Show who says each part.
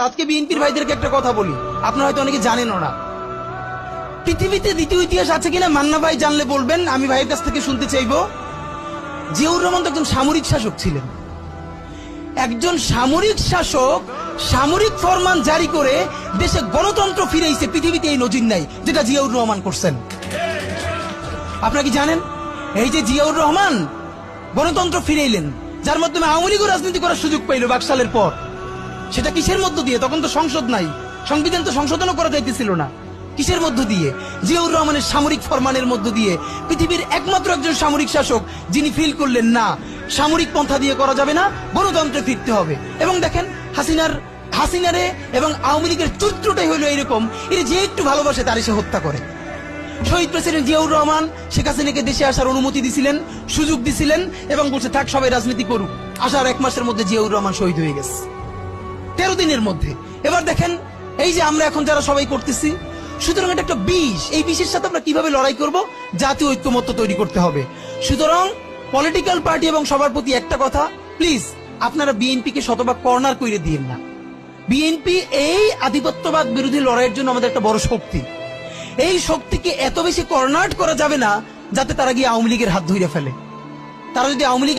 Speaker 1: আজকে বিএনপির ভাইদেরকে একটা কথা বলি, আপনারা হয়তো অনেকে জানেনও না। পৃথিবীতে দ্বিতীয় ইতিহাস আছে কিনা মান্না ভাই জানলে বলবেন, আমি ভাইয়ের কাছ থেকে শুনতে চাইবো। জিয়াউর রহমান তো একজন সামরিক শাসক ছিলেন। একজন সামরিক শাসক সামরিক ফরমান জারি করে দেশে গণতন্ত্র ফিরেছে, পৃথিবীতে এই নজির নাই যেটা জিয়াউর রহমান করছেন। আপনারা কি জানেন এই যে জিয়াউর রহমান গণতন্ত্র ফিরাইলেন, যার মাধ্যমে আওয়ামী লীগও রাজনীতি করার সুযোগ পাইল বাকশালের পর? সেটা কিসের মধ্য দিয়ে? তখন তো সংসদ নাই, সংবিধান তো সংশোধনও করা যাইতেছিল না। কিসের মধ্য দিয়ে? জিয়াউর রহমানের সামরিক ফরমানের মধ্য দিয়ে। পৃথিবীর একমাত্র একজন সামরিক শাসক যিনি ফিল করলেন না সামরিক পন্থা দিয়ে করা যাবে না, গণতন্ত্রে ফিরতে হবে। এবং দেখেন হাসিনারে এবং আওয়ামী লীগের চরিত্রটাই হলো এরকম, এর যে একটু ভালোবাসে তার সে হত্যা করে। শহীদ প্রেসিডেন্ট জিয়াউর রহমান শেখ হাসিনাকে দেশে আসার অনুমতি দিছিলেন, সুযোগ দিছিলেন এবং বলছে থাক সবাই রাজনীতি করুক। আসার 1 মাসের মধ্যে জিয়াউর রহমান শহীদ হয়ে গেছে, 13 দিনের মধ্যে। এবার দেখেন এই যে আমরা এখন যারা সবাই করতেছি, সুতরাং এটা একটা বিষ। এই বিষের সাথে আমরা কিভাবে লড়াই করব? জাতীয় ঐক্যমত্য তৈরি করতে হবে। সুতরাং পলিটিক্যাল পার্টি এবং সবার প্রতি একটা কথা, প্লিজ আপনারা বিএনপিকে শতভাগ কর্নার করে দিয়েন না। বিএনপি এই আধিপত্যবাদ বিরোধী লড়াইয়ের জন্য আমাদের একটা বড় শক্তি। এই শক্তিকে এত বেশি কর্নার করা যাবে না যাতে তারা গিয়ে আওয়ামী লীগের হাত ধরে ফেলে। তারা যদি আওয়ামী লীগ